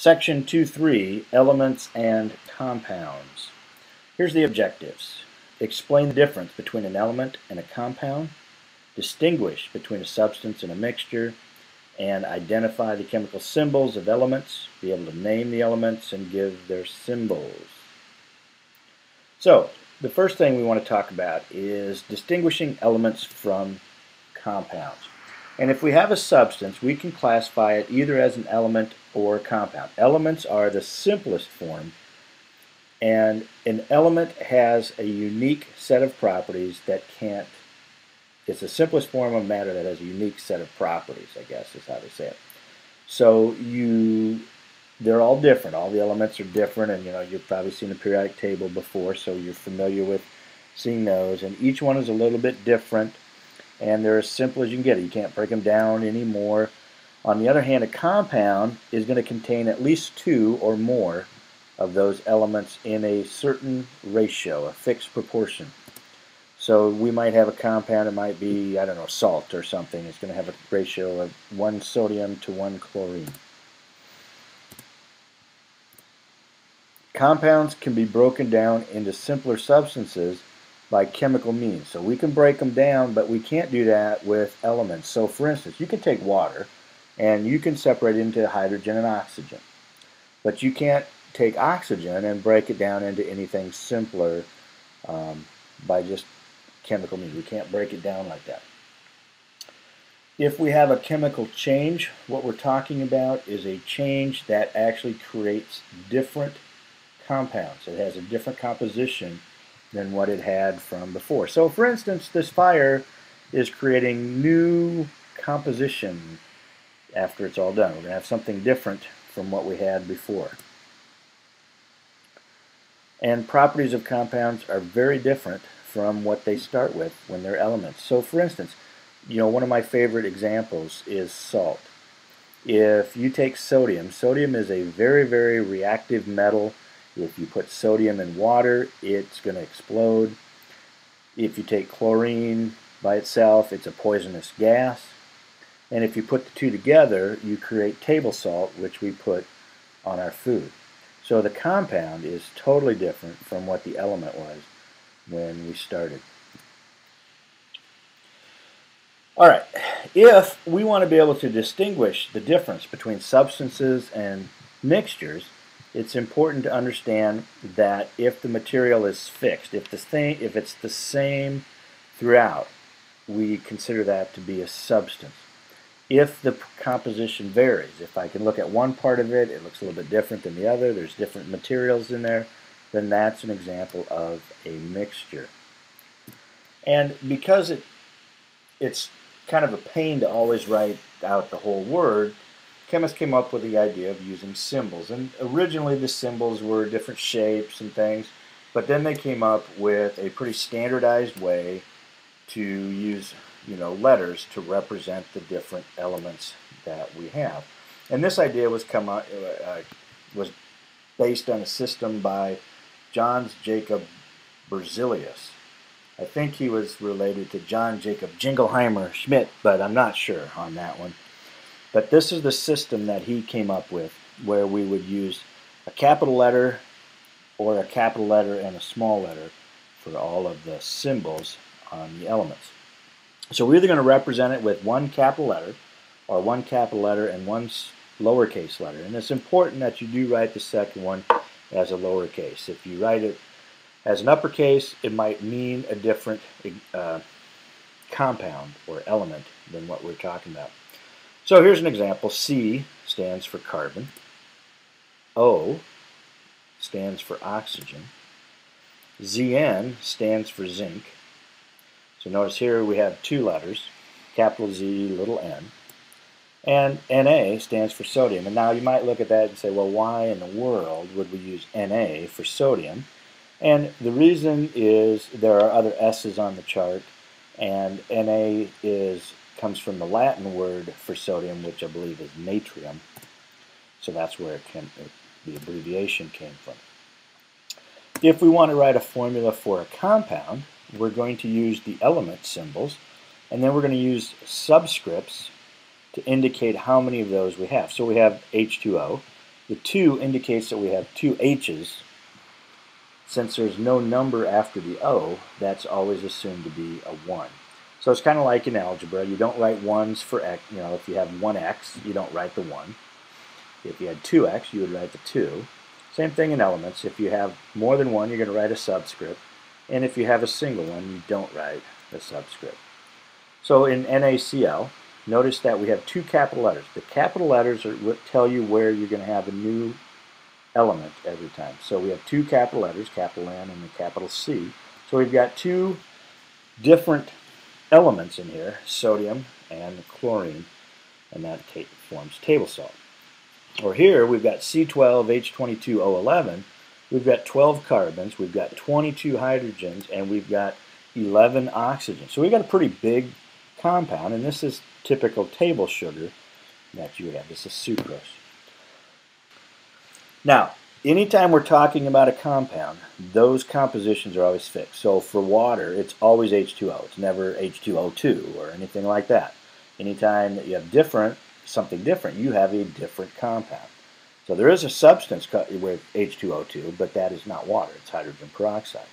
Section 2.3, Elements and Compounds. Here's the objectives. Explain the difference between an element and a compound, distinguish between a substance and a mixture, and identify the chemical symbols of elements, be able to name the elements and give their symbols. So, the first thing we want to talk about is distinguishing elements from compounds. And if we have a substance, we can classify it either as an element or a compound. Elements are the simplest form, and an element has a unique set of properties that can't, it's the simplest form of matter that has a unique set of properties, I guess is how they say it. So they're all different. All the elements are different, and you've probably seen the periodic table before, so you're familiar with seeing those, and each one is a little bit different. And they're as simple as you can get it. You can't break them down anymore. On the other hand, a compound is going to contain at least two or more of those elements in a certain ratio, a fixed proportion. So we might have a compound, it might be, I don't know, salt or something. It's going to have a ratio of 1 sodium to 1 chlorine. Compounds can be broken down into simpler substances by chemical means. So we can break them down, but we can't do that with elements. So for instance, you can take water and you can separate it into hydrogen and oxygen. But you can't take oxygen and break it down into anything simpler by just chemical means. We can't break it down like that. If we have a chemical change, what we're talking about is a change that actually creates different compounds. It has a different composition than what it had from before. So for instance, this fire is creating new composition after it's all done. We're going to have something different from what we had before. And properties of compounds are very different from what they start with when they're elements. So for instance, one of my favorite examples is salt. If you take sodium, sodium is a very, very reactive metal. If you put sodium in water, it's going to explode. If you take chlorine by itself, it's a poisonous gas. And if you put the two together, you create table salt, which we put on our food. So the compound is totally different from what the element was when we started. All right, if we want to be able to distinguish the difference between substances and mixtures, it's important to understand that if the material is fixed, if it's the same throughout, we consider that to be a substance. If the composition varies, if I can look at one part of it, it looks a little bit different than the other, there's different materials in there, then that's an example of a mixture. And because it's kind of a pain to always write out the whole word, chemists came up with the idea of using symbols. And originally the symbols were different shapes and things, but then they came up with a pretty standardized way to use letters to represent the different elements that we have. And this idea was based on a system by John Jacob Berzelius. I think he was related to John Jacob Jingleheimer Schmidt, but I'm not sure on that one. But this is the system that he came up with, where we would use a capital letter or a capital letter and a small letter for all of the symbols on the elements. So we're either going to represent it with one capital letter or one capital letter and one lowercase letter. And it's important that you do write the second one as a lowercase. If you write it as an uppercase, it might mean a different compound or element than what we're talking about. So here's an example. C stands for carbon. O stands for oxygen. Zn stands for zinc. So notice here we have two letters, capital Z, little n. And Na stands for sodium. And now you might look at that and say, well, why in the world would we use Na for sodium? And the reason is there are other S's on the chart, and Na comes from the Latin word for sodium, which I believe is natrium. So that's where the abbreviation came from. If we want to write a formula for a compound, we're going to use the element symbols, and then we're going to use subscripts to indicate how many of those we have. So we have H2O. The 2 indicates that we have 2 H's. Since there's no number after the O, that's always assumed to be a 1. So it's kind of like in algebra. You don't write 1s for x. You know, if you have 1x, you don't write the 1. If you had 2x, you would write the 2. Same thing in elements. If you have more than 1, you're going to write a subscript. And if you have a single one, you don't write the subscript. So in NaCl, notice that we have 2 capital letters. The capital letters tell you where you're going to have a new element every time. So we have 2 capital letters, capital N and the capital C. So we've got 2 different elements in here, sodium and chlorine, and that forms table salt. Or here we've got C12H22O11. We've got 12 carbons, we've got 22 hydrogens, and we've got 11 oxygens. So we've got a pretty big compound, and this is typical table sugar that you would have. This is sucrose. Now, anytime we're talking about a compound, those compositions are always fixed. So for water, it's always H2O. It's never H2O2 or anything like that. Anytime that you have something different, you have a different compound. So there is a substance with H2O2, but that is not water. It's hydrogen peroxide.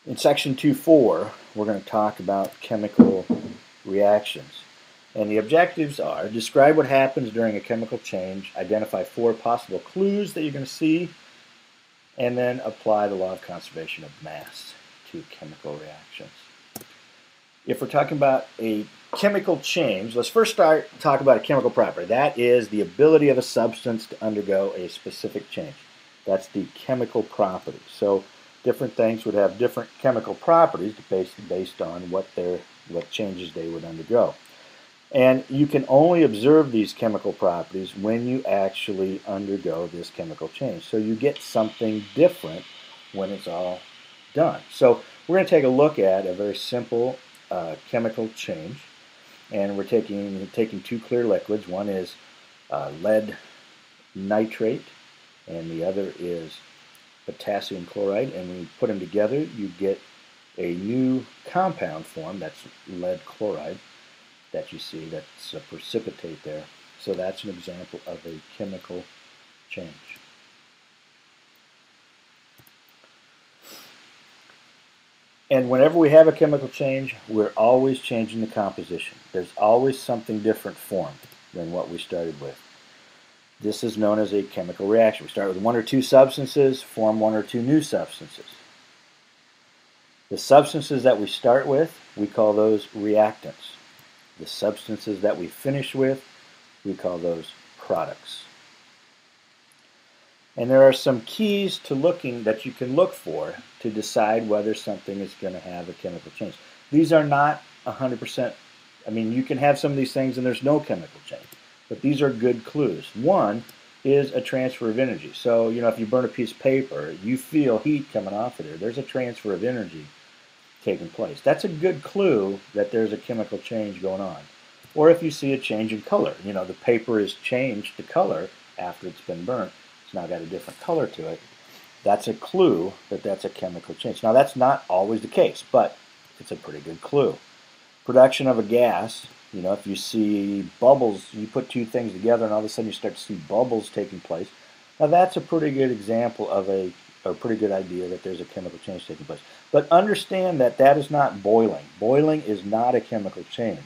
In section 2.4, we're going to talk about chemical reactions. And the objectives are: describe what happens during a chemical change, identify 4 possible clues that you're going to see, and then apply the law of conservation of mass to chemical reactions. If we're talking about a chemical change, let's first talk about a chemical property. That is the ability of a substance to undergo a specific change. That's the chemical property. So different things would have different chemical properties based on what changes they would undergo. And you can only observe these chemical properties when you actually undergo this chemical change. So you get something different when it's all done. So we're going to take a look at a very simple chemical change. And we're taking 2 clear liquids. One is lead nitrate, and the other is potassium chloride. And when you put them together, you get a new compound form. That's lead chloride that you see. That's a precipitate there. So that's an example of a chemical change. And whenever we have a chemical change, we're always changing the composition. There's always something different formed than what we started with. This is known as a chemical reaction. We start with 1 or 2 substances, form 1 or 2 new substances. The substances that we start with, we call those reactants. The substances that we finish with, we call those products. And there are some keys to looking that you can look for to decide whether something is going to have a chemical change. These are not 100%. I mean, you can have some of these things and there's no chemical change, but these are good clues. One is a transfer of energy. So, you know, if you burn a piece of paper, you feel heat coming off of there. There's a transfer of energy taking place. That's a good clue that there's a chemical change going on. Or if you see a change in color, you know, the paper has changed the color after it's been burnt. It's now got a different color to it. That's a clue that that's a chemical change. Now, that's not always the case, but it's a pretty good clue. Production of a gas, you know, if you see bubbles, you put 2 things together and all of a sudden you start to see bubbles taking place. Now, that's a pretty good example of a pretty good idea that there's a chemical change taking place. But understand that that is not boiling. Boiling is not a chemical change.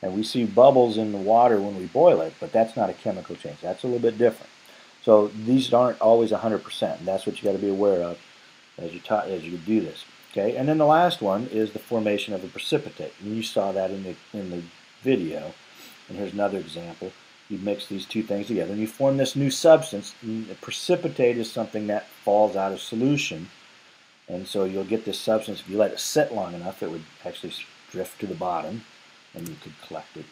And we see bubbles in the water when we boil it, but that's not a chemical change. That's a little bit different. So these aren't always 100%, and that's what you got to be aware of as you do this. Okay, and then the last one is the formation of a precipitate, and you saw that in the video. And here's another example. You mix these 2 things together, and you form this new substance. And the precipitate is something that falls out of solution, and so you'll get this substance. If you let it sit long enough, it would actually drift to the bottom, and you could collect it.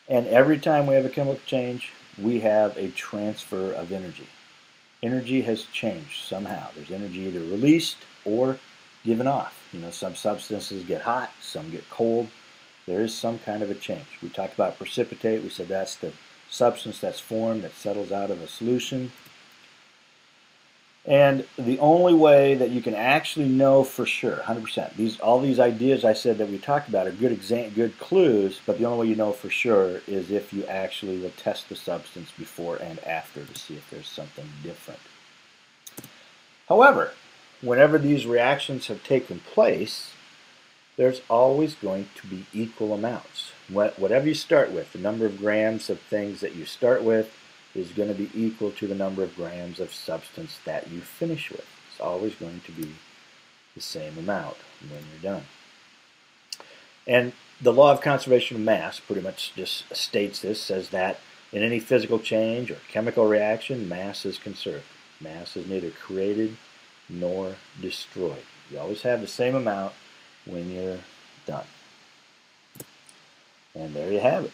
And every time we have a chemical change, we have a transfer of energy. Energy has changed somehow. There's energy either released or given off. You know, some substances get hot, some get cold. There is some kind of a change. We talked about precipitate. We said that's the substance that's formed that settles out of a solution. And the only way that you can actually know for sure, 100%, all these ideas I said that we talked about are good clues, but the only way you know for sure is if you actually will test the substance before and after to see if there's something different. However, whenever these reactions have taken place, there's always going to be equal amounts. Whatever you start with, the number of grams of things that you start with is going to be equal to the number of grams of substance that you finish with. It's always going to be the same amount when you're done. And the law of conservation of mass pretty much just states this, says that in any physical change or chemical reaction, mass is conserved. Mass is neither created nor destroyed. You always have the same amount when you're done. And there you have it.